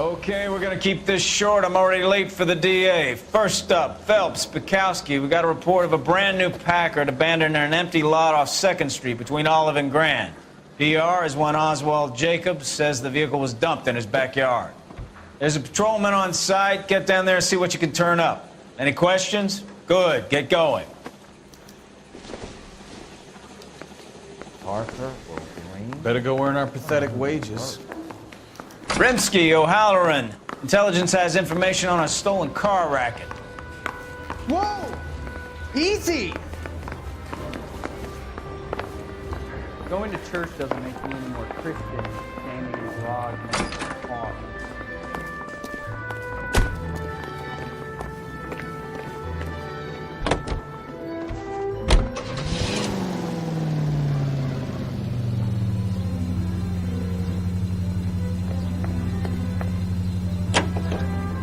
Okay, we're gonna keep this short. I'm already late for the DA. First up, Phelps, Bukowski. We got a report of a brand new Packard abandoned in an empty lot off 2nd Street between Olive and Grand. PR is when Oswald Jacobs says the vehicle was dumped in his backyard. There's a patrolman on site. Get down there and see what you can turn up. Any questions? Good, get going. Parker, Green. Better go earn our pathetic wages. Rimsky, O'Halloran. Intelligence has information on a stolen car racket. Whoa! Easy! Going to church doesn't make you any more Christian standing in a garage next to a car.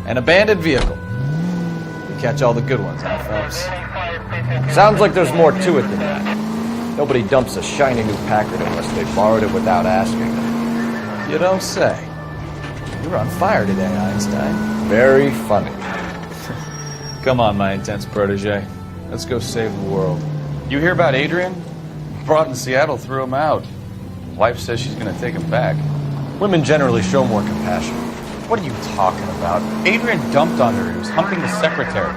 An abandoned vehicle. We catch all the good ones, huh, Phelps? Sounds like there's more to it than that. Nobody dumps a shiny new Packard unless they borrowed it without asking. You don't say. You're on fire today, Einstein. Very funny. Come on, my intense protege. Let's go save the world. You hear about Adrian? Brought in Seattle threw him out. Wife says she's gonna take him back. Women generally show more compassion. What are you talking about? Adrian dumped on her. He was humping the secretary.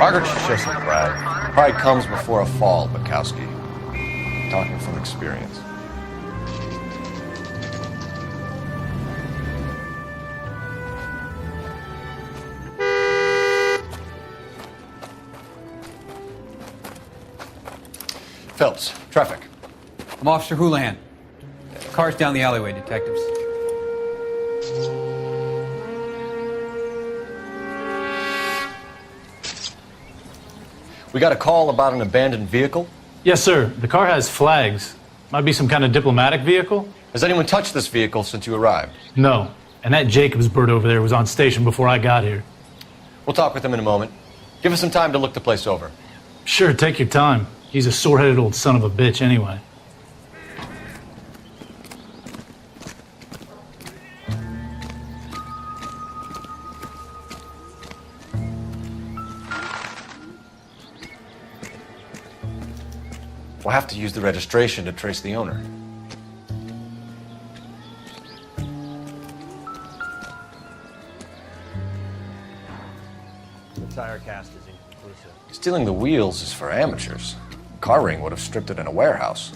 Margaret should show some pride. Pride comes before a fall, Bukowski. Talking from experience. Phelps, traffic. I'm Officer Houlihan. Car's down the alleyway, detectives. We got a call about an abandoned vehicle. Yes, sir. The car has flags. Might be some kind of diplomatic vehicle. Has anyone touched this vehicle since you arrived? No. And that Jacobs bird over there was on station before I got here. We'll talk with him in a moment. Give us some time to look the place over. Sure, take your time. He's a sore-headed old son of a bitch anyway. We'll have to use the registration to trace the owner. The tire cast is inconclusive. Stealing the wheels is for amateurs. Car ring would have stripped it in a warehouse.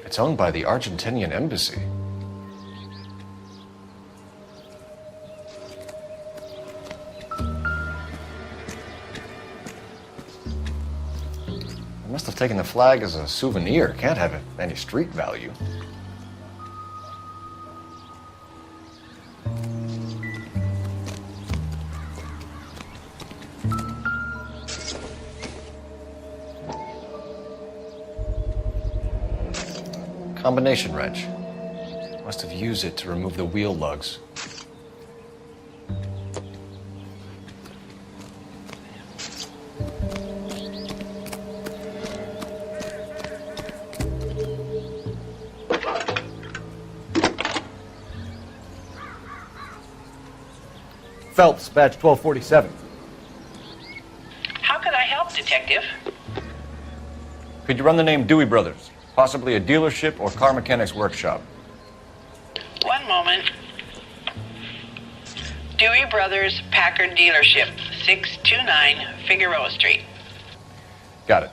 It's owned by the Argentinian embassy. They must have taken the flag as a souvenir. Can't have any street value. Combination wrench. Must have used it to remove the wheel lugs. Phelps, badge 1247. How can I help, Detective? Could you run the name Dewey Brothers? Possibly a dealership or car mechanics workshop. One moment. Dewey Brothers Packard Dealership, 629 Figueroa Street. Got it.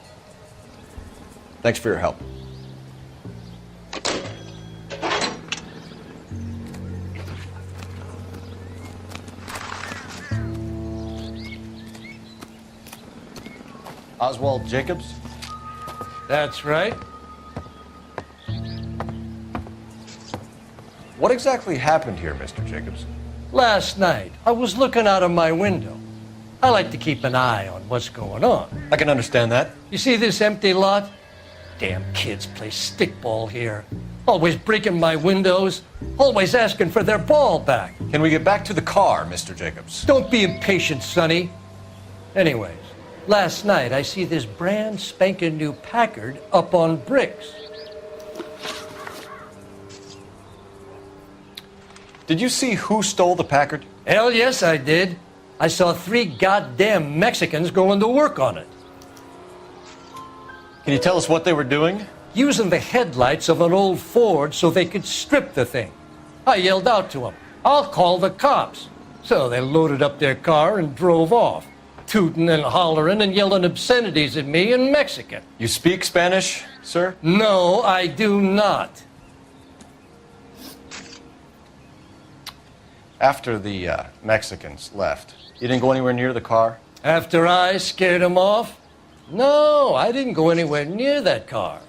Thanks for your help. Oswald Jacobs? That's right. What exactly happened here, Mr. Jacobs? Last night, I was looking out of my window. I like to keep an eye on what's going on. I can understand that. You see this empty lot? Damn kids play stickball here. Always breaking my windows, always asking for their ball back. Can we get back to the car, Mr. Jacobs? Don't be impatient, Sonny. Anyways, last night I see this brand spanking new Packard up on bricks. Did you see who stole the Packard? Hell yes, I did. I saw 3 goddamn Mexicans going to work on it. Can you tell us what they were doing? Using the headlights of an old Ford so they could strip the thing. I yelled out to them, "I'll call the cops." So they loaded up their car and drove off, tooting and hollering and yelling obscenities at me in Mexican. You speak Spanish, sir? No, I do not. After the Mexicans left, you didn't go anywhere near the car? After I scared them off? No, I didn't go anywhere near that car.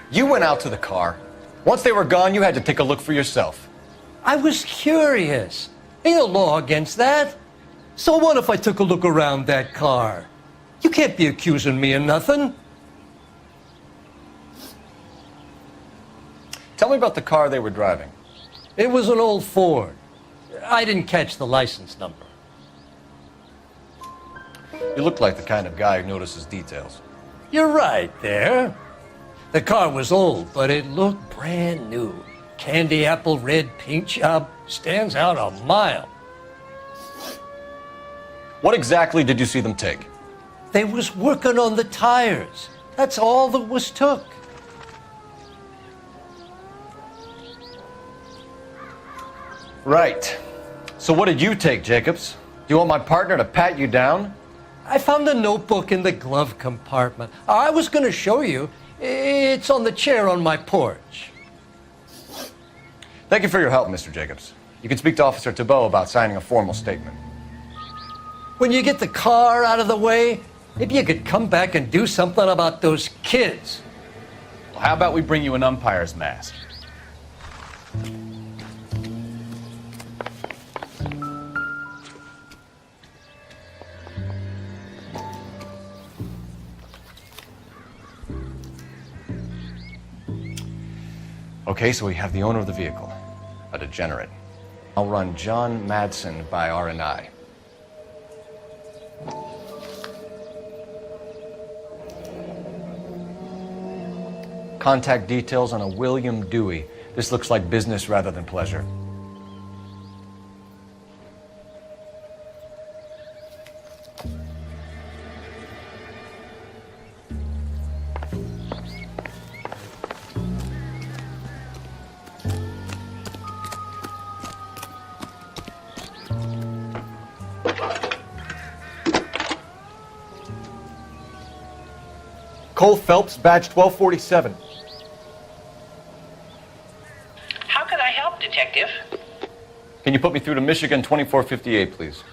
You went out to the car. Once they were gone, you had to take a look for yourself. I was curious. Ain't no law against that. So what if I took a look around that car? You can't be accusing me of nothing. Tell me about the car they were driving. It was an old Ford. I didn't catch the license number. You look like the kind of guy who notices details. You're right there. The car was old, but it looked brand new. Candy apple red paint job stands out a mile. What exactly did you see them take? They was working on the tires. That's all that was took. Right. So what did you take, Jacobs? Do you want my partner to pat you down? I found a notebook in the glove compartment. I was going to show you. It's on the chair on my porch. Thank you for your help, Mr. Jacobs. You can speak to Officer Thibault about signing a formal statement. When you get the car out of the way, maybe you could come back and do something about those kids. Well, how about we bring you an umpire's mask? Okay, so we have the owner of the vehicle, a degenerate. I'll run John Madsen by R&I. Contact details on a William Dewey. This looks like business rather than pleasure. Cole Phelps, badge 1247. How can I help, Detective? Can you put me through to Michigan 2458, please?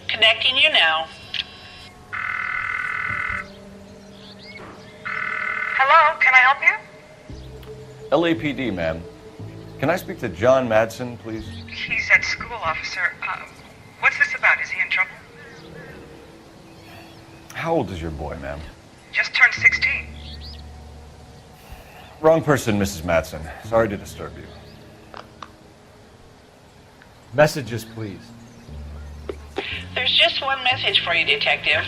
Connecting you now. Hello, can I help you? LAPD, ma'am. Can I speak to John Madsen, please? He's at school, officer. What's this about? Is he in trouble? How old is your boy, ma'am? Just turned 16. Wrong person, Mrs. Madsen. Sorry to disturb you. Messages, please. There's just one message for you, Detective.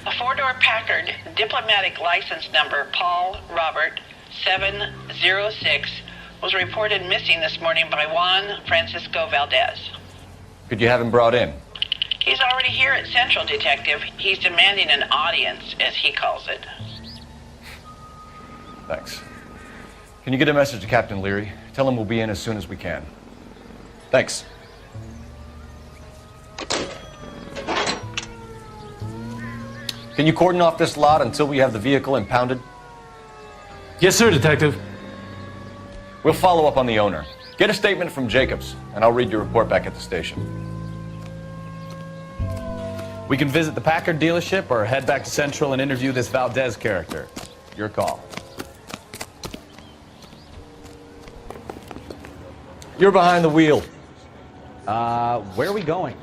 A 4-door Packard, diplomatic license number Paul Robert 706, was reported missing this morning by Juan Francisco Valdez. Could you have him brought in? He's already here at Central, Detective. He's demanding an audience, as he calls it. Thanks. Can you get a message to Captain Leary? Tell him we'll be in as soon as we can. Thanks. Can you cordon off this lot until we have the vehicle impounded? Yes, sir, Detective. We'll follow up on the owner. Get a statement from Jacobs, and I'll read your report back at the station. We can visit the Packard dealership or head back to Central and interview this Valdez character. Your call. You're behind the wheel. Where are we going?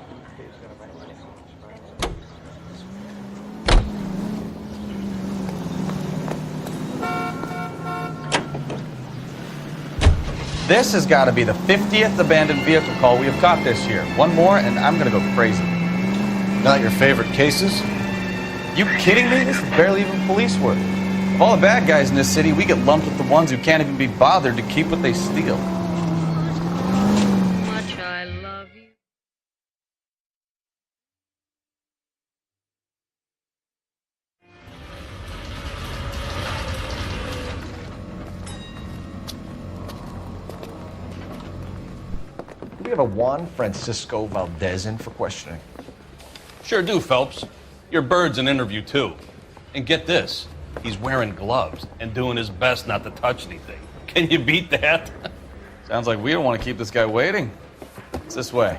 This has got to be the 50th abandoned vehicle call we have caught this year. One more, and I'm going to go crazy. Not your favorite cases? You kidding me? This is barely even police work. Of all the bad guys in this city, we get lumped with the ones who can't even be bothered to keep what they steal. Much I love you. Do we have a Juan Francisco Valdez in for questioning? Sure do, Phelps. Your bird's an interview, too. And get this, he's wearing gloves and doing his best not to touch anything. Can you beat that? Sounds like we don't want to keep this guy waiting. It's this way.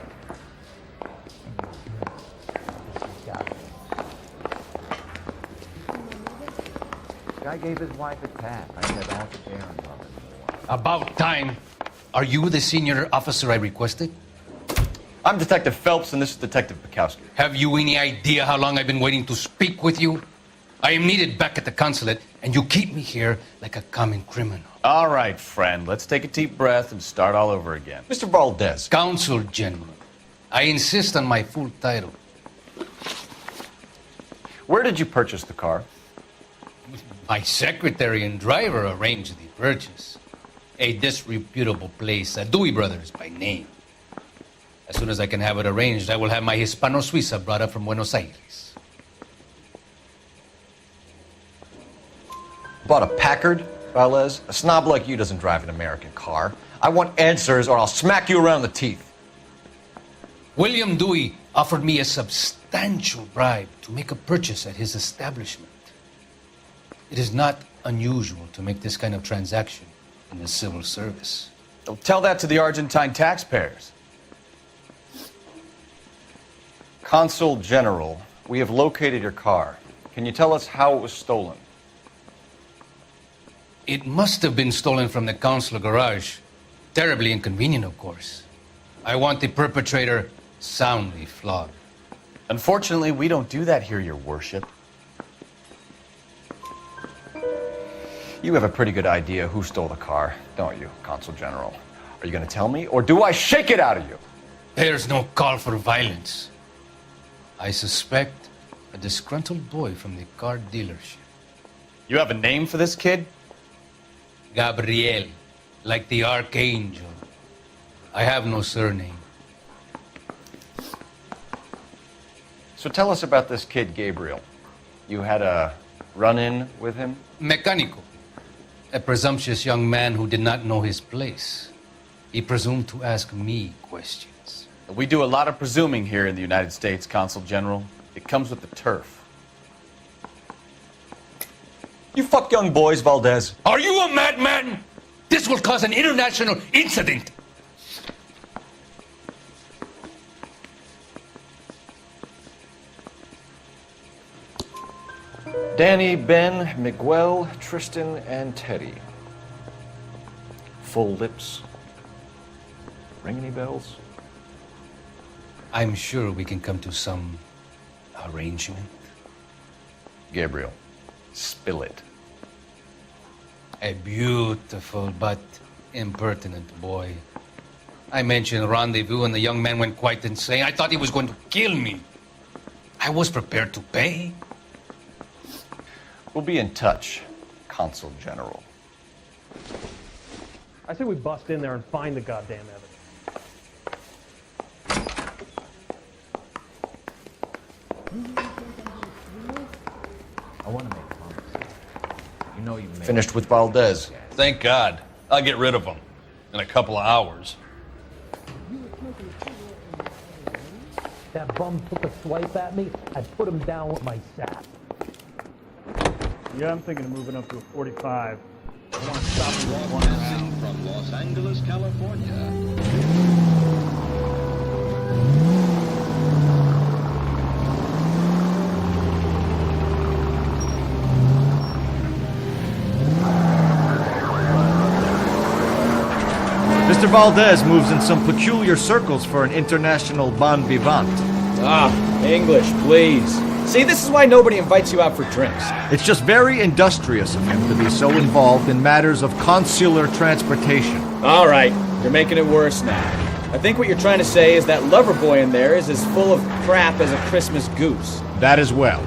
Guy gave his wife a tap. I said, I'll care and love it. About time. Are you the senior officer I requested? I'm Detective Phelps, and this is Detective Bukowski. Have you any idea how long I've been waiting to speak with you? I am needed back at the consulate, and you keep me here like a common criminal. All right, friend. Let's take a deep breath and start all over again. Mr. Valdez. Consul General. I insist on my full title. Where did you purchase the car? My secretary and driver arranged the purchase. A disreputable place, Dewey Brothers by name. As soon as I can have it arranged, I will have my Hispano Suiza brought up from Buenos Aires. Bought a Packard, Valdez? A snob like you doesn't drive an American car. I want answers or I'll smack you around the teeth. William Dewey offered me a substantial bribe to make a purchase at his establishment. It is not unusual to make this kind of transaction in the civil service. Don't tell that to the Argentine taxpayers. Consul General, we have located your car. Can you tell us how it was stolen? It must have been stolen from the consular garage. Terribly inconvenient, of course. I want the perpetrator soundly flogged. Unfortunately, we don't do that here, Your Worship. You have a pretty good idea who stole the car, don't you, Consul General? Are you going to tell me, or do I shake it out of you? There's no call for violence. I suspect a disgruntled boy from the car dealership. You have a name for this kid? Gabriel, like the archangel. I have no surname. So tell us about this kid, Gabriel. You had a run-in with him? Mecánico. A presumptuous young man who did not know his place. He presumed to ask me questions. We do a lot of presuming here in the United States, Consul General. It comes with the turf. You fuck young boys, Valdez. Are you a madman? This will cause an international incident. Danny, Ben, Miguel, Tristan, and Teddy. Full lips. Ring any bells? I'm sure we can come to some arrangement. Gabriel, spill it. A beautiful but impertinent boy. I mentioned rendezvous and the young man went quite insane. I thought he was going to kill me. I was prepared to pay. We'll be in touch, Consul General. I say we bust in there and find the goddamn evidence. I want to make promises. You know you made Finished with Valdez. Thank God. I'll get rid of him in a couple of hours. That bum took a swipe at me. I put him down with my sap. Yeah, I'm thinking of moving up to a 45. I want to stop you Broadcasting from Los Angeles, California. Mr. Valdez moves in some peculiar circles for an international bon vivant. English, please. See, this is why nobody invites you out for drinks. It's just very industrious of him to be so involved in matters of consular transportation. All right, you're making it worse now. I think what you're trying to say is that lover boy in there is as full of crap as a Christmas goose. That as well.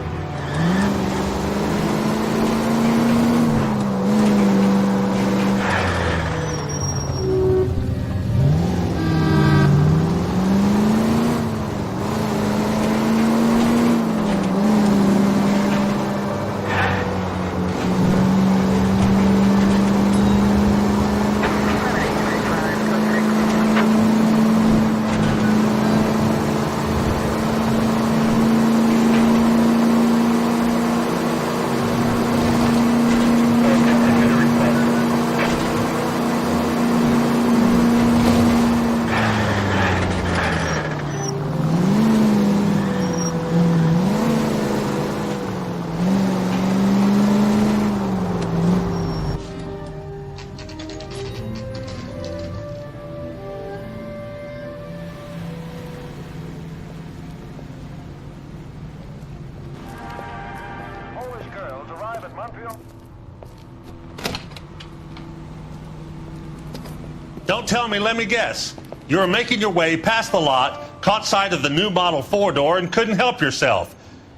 Don't tell me, let me guess. You were making your way past the lot, caught sight of the new model four-door, and couldn't help yourself.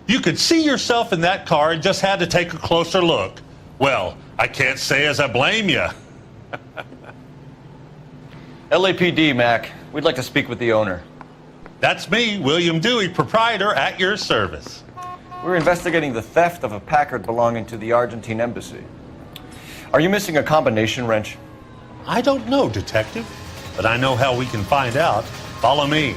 You could see yourself in that car and just had to take a closer look. Well, I can't say as I blame you. LAPD, Mac. We'd like to speak with the owner. That's me, William Dewey, proprietor, at your service. We're investigating the theft of a Packard belonging to the Argentine embassy. Are you missing a combination wrench? I don't know, Detective, but I know how we can find out. Follow me.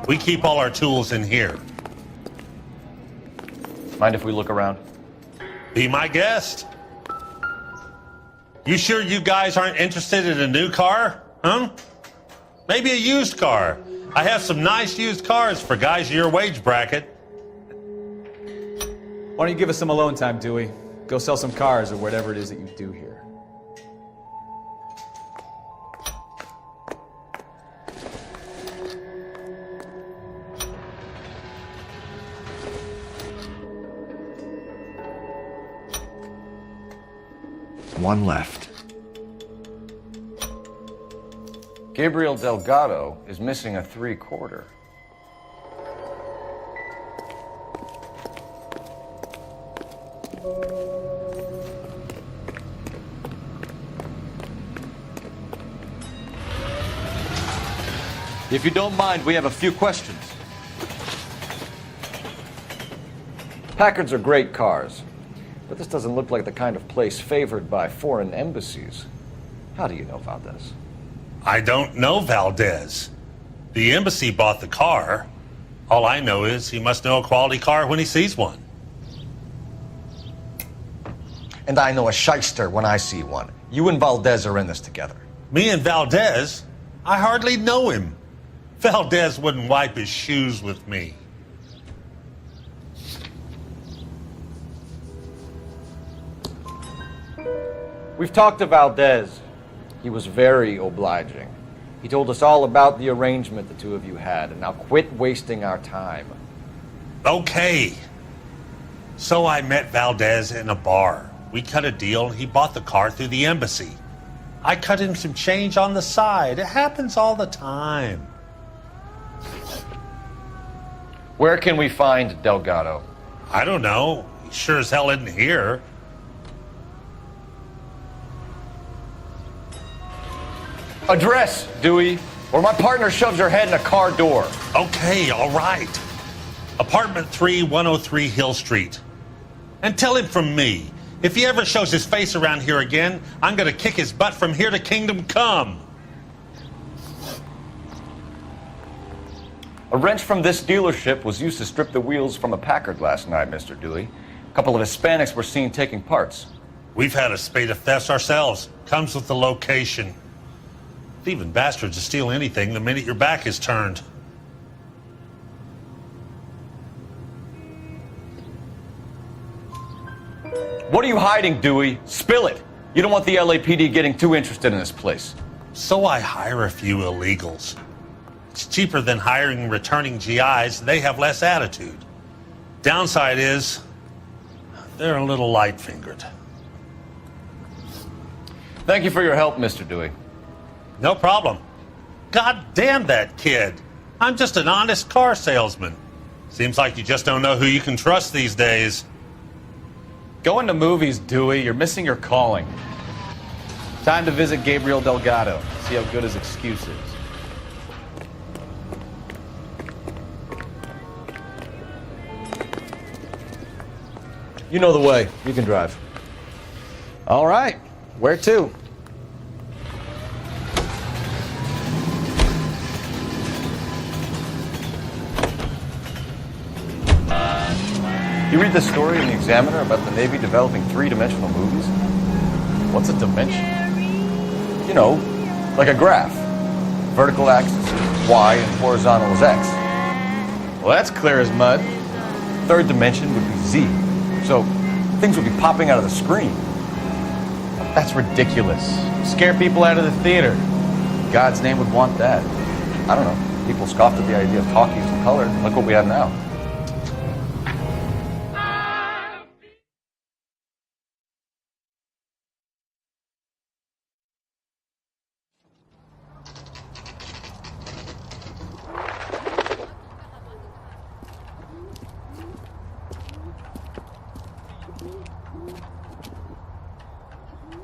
We keep all our tools in here. Mind if we look around? Be my guest. You sure you guys aren't interested in a new car? Huh? Maybe a used car. I have some nice used cars for guys in your wage bracket. Why don't you give us some alone time, Dewey? Go sell some cars or whatever it is that you do here. One left. Gabriel Delgado is missing a 3/4. If you don't mind, we have a few questions. Packards are great cars, but this doesn't look like the kind of place favored by foreign embassies. How do you know Valdez? I don't know Valdez. The embassy bought the car. All I know is he must know a quality car when he sees one. And I know a shyster when I see one. You and Valdez are in this together. Me and Valdez? I hardly know him. Valdez wouldn't wipe his shoes with me. We've talked to Valdez. He was very obliging. He told us all about the arrangement the two of you had, and now quit wasting our time. Okay. So I met Valdez in a bar. We cut a deal, and he bought the car through the embassy. I cut him some change on the side. It happens all the time. Where can we find Delgado? I don't know. He sure as hell isn't here. Address, Dewey, or my partner shoves your head in a car door. Okay, all right. Apartment 3, 103 Hill Street. And tell him from me, if he ever shows his face around here again, I'm gonna kick his butt from here to Kingdom Come. A wrench from this dealership was used to strip the wheels from a Packard last night, Mr. Dewey. A couple of Hispanics were seen taking parts. We've had a spate of thefts ourselves. Comes with the location. Thieving bastards to steal anything the minute your back is turned. What are you hiding, Dewey? Spill it. You don't want the LAPD getting too interested in this place. So I hire a few illegals. It's cheaper than hiring returning GIs. They have less attitude. Downside is, they're a little light-fingered. Thank you for your help, Mr. Dewey. No problem. God damn that kid. I'm just an honest car salesman. Seems like you just don't know who you can trust these days. Going to movies, Dewey. You're missing your calling. Time to visit Gabriel Delgado. See how good his excuse is. You know the way. You can drive. All right. Where to? You read the story in the Examiner about the Navy developing three-dimensional movies? What's a dimension? You know, like a graph. Vertical axis is Y and horizontal is X. Well, that's clear as mud. Third dimension would be Z. So things would be popping out of the screen. That's ridiculous. Scare people out of the theater. God's name would want that. I don't know. People scoffed at the idea of talkies in color. Look what we have now.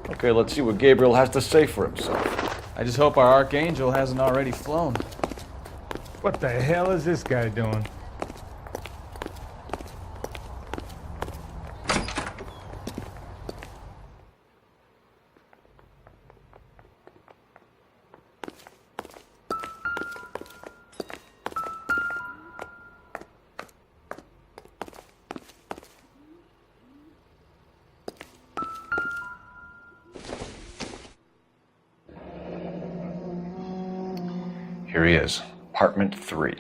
Okay, let's see what Gabriel has to say for himself. I just hope our archangel hasn't already flown. What the hell is this guy doing? Here he is, apartment 3.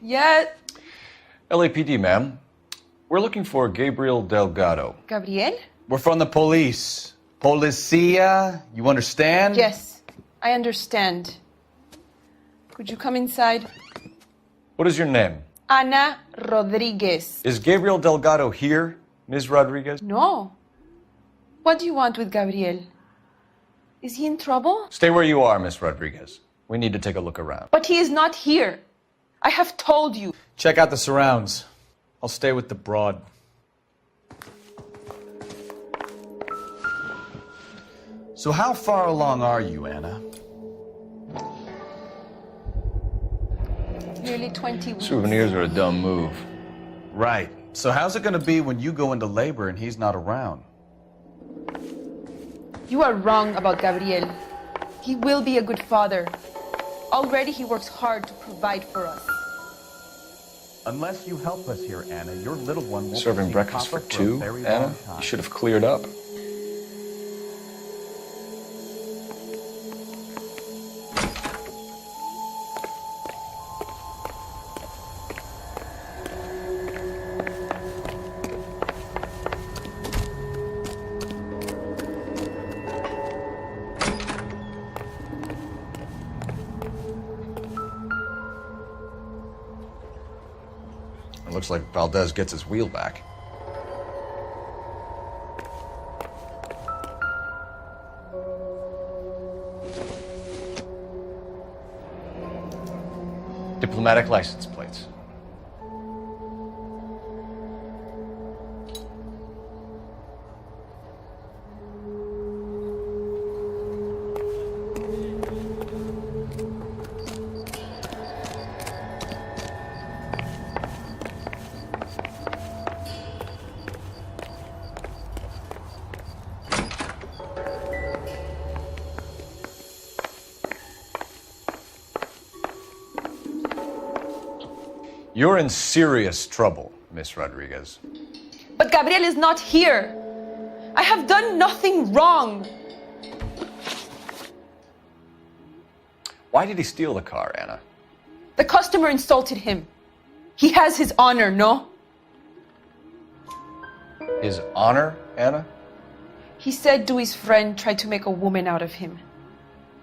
Yeah. LAPD, ma'am. We're looking for Gabriel Delgado. Gabriel? We're from the police. Policia, you understand? Yes, I understand. Could you come inside? What is your name? Ana Rodriguez. Is Gabriel Delgado here, Ms. Rodriguez? No. What do you want with Gabriel? Is he in trouble? Stay where you are, Ms. Rodriguez. We need to take a look around. But he is not here. I have told you. Check out the surrounds. I'll stay with the broad. So how far along are you, Anna? Nearly 20 weeks. Souvenirs are a dumb move. Right. So how's it going to be when you go into labor and he's not around? You are wrong about Gabriel. He will be a good father. Already he works hard to provide for us. Unless you help us here, Anna, your little one won't Serving see breakfast for Papa two, a very Anna? long time. You should have cleared up. It looks like Valdez gets his wheel back. Diplomatic license plates. You're in serious trouble, Miss Rodriguez. But Gabriel is not here. I have done nothing wrong. Why did he steal the car, Anna? The customer insulted him. He has his honor, no? His honor, Anna? He said Dewey's friend tried to make a woman out of him.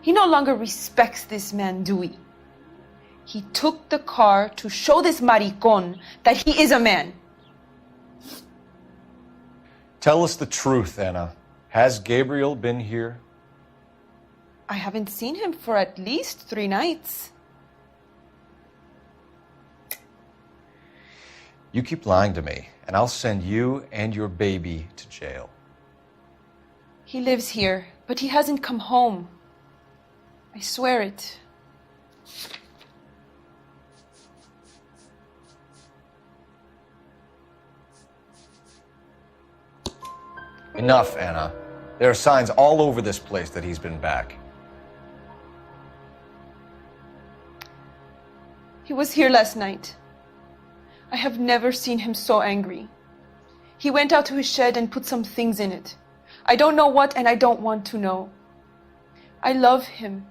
He no longer respects this man, Dewey. He took the car to show this maricón that he is a man. Tell us the truth, Anna. Has Gabriel been here? I haven't seen him for at least 3 nights. You keep lying to me, and I'll send you and your baby to jail. He lives here, but he hasn't come home. I swear it. Enough, Anna. There are signs all over this place that he's been back. He was here last night. I have never seen him so angry. He went out to his shed and put some things in it. I don't know what, and I don't want to know. I love him.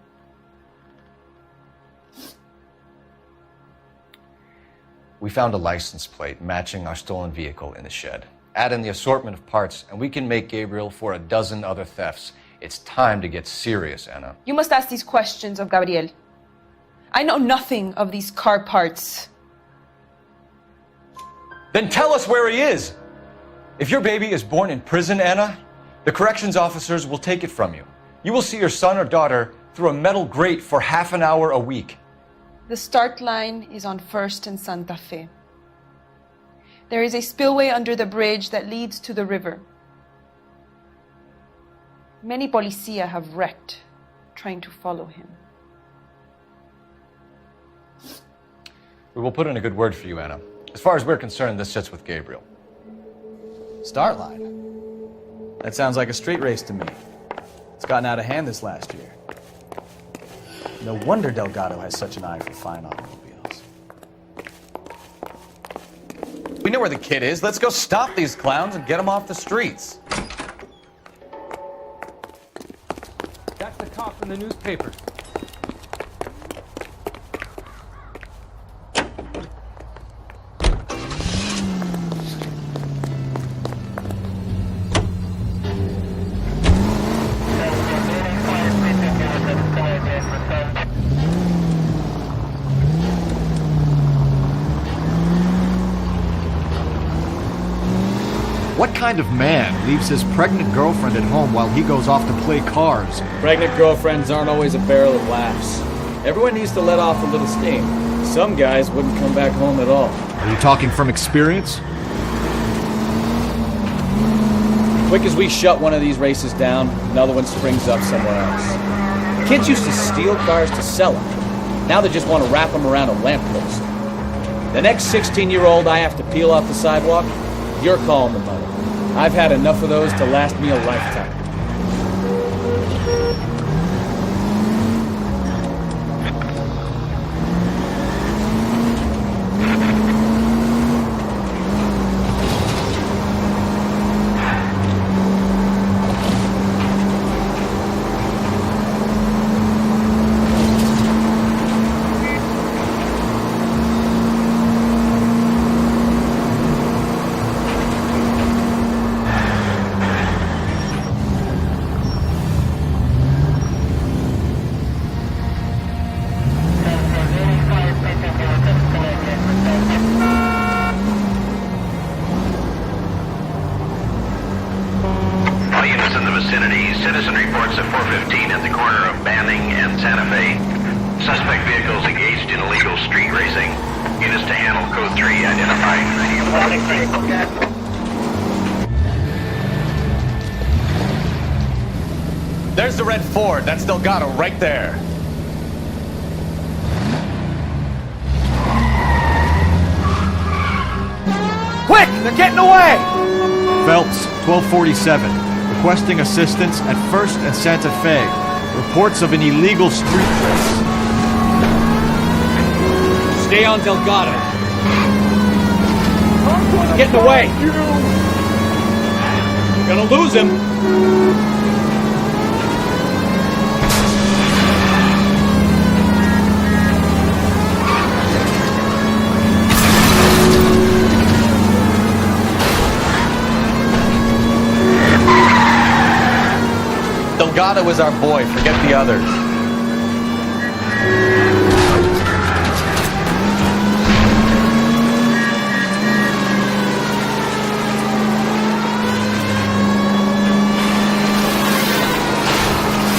We found a license plate matching our stolen vehicle in the shed. Add in the assortment of parts, and we can make Gabriel for a dozen other thefts. It's time to get serious, Anna. You must ask these questions of Gabriel. I know nothing of these car parts. Then tell us where he is! If your baby is born in prison, Anna, the corrections officers will take it from you. You will see your son or daughter through a metal grate for half an hour a week. The start line is on 1st and Santa Fe. There is a spillway under the bridge that leads to the river. Many policia have wrecked trying to follow him. We will put in a good word for you, Anna. As far as we're concerned, this sits with Gabriel. Start line. That sounds like a street race to me. It's gotten out of hand this last year. No wonder Delgado has such an eye for fine automobiles. We know where the kid is. Let's go stop these clowns and get them off the streets. That's the cop in the newspaper. What kind of man leaves his pregnant girlfriend at home while he goes off to play cards? Pregnant girlfriends aren't always a barrel of laughs. Everyone needs to let off a little steam. Some guys wouldn't come back home at all. Are you talking from experience? Quick as we shut one of these races down, another one springs up somewhere else. Kids used to steal cars to sell them. Now they just want to wrap them around a lamppost. The next 16-year-old I have to peel off the sidewalk, you're calling the mother. I've had enough of those to last me a lifetime. Citizen reports at 415 at the corner of Banning and Santa Fe. Suspect vehicles engaged in illegal street racing. Units to handle code 3 identified. There's the red Ford. That's Delgado right there. Quick! They're getting away! Phelps, 1247. Requesting assistance at 1st and Santa Fe. Reports of an illegal street race. Stay on Delgado. Getting away! We're gonna lose him. Delgado is our boy. Forget the others.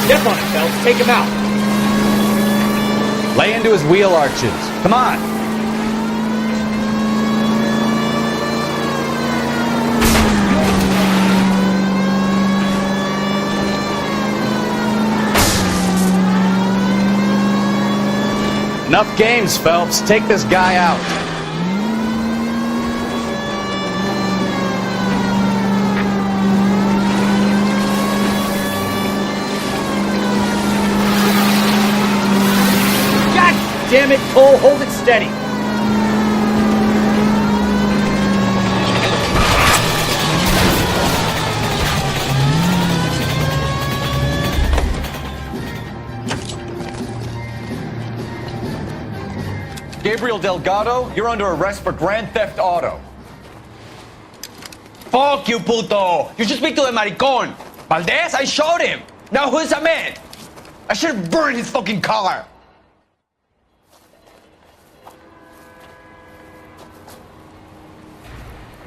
Step on it, Phelps. Take him out. Lay into his wheel arches. Come on. Enough games, Phelps. Take this guy out. God damn it, Cole. Hold it steady. Gabriel Delgado, you're under arrest for grand theft auto. Fuck you, puto! You should speak to the maricón. Valdez, I shot him. Now who's a man? I should have burned his fucking car.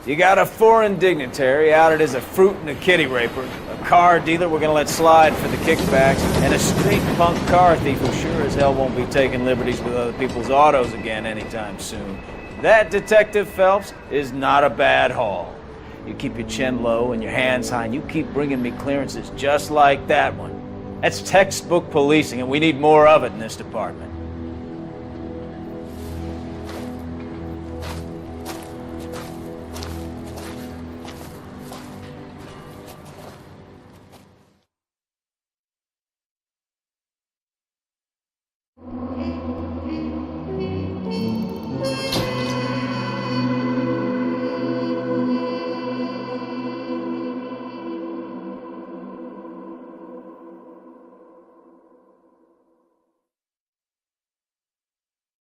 You got a foreign dignitary outed as a fruit and a kitty raper, a car dealer we're gonna let slide for the kickbacks, and a street punk car thief who sure as hell won't be taking liberties with other people's autos again anytime soon. That, Detective Phelps, is not a bad haul. You keep your chin low and your hands high, and you keep bringing me clearances just like that one. That's textbook policing, and we need more of it in this department.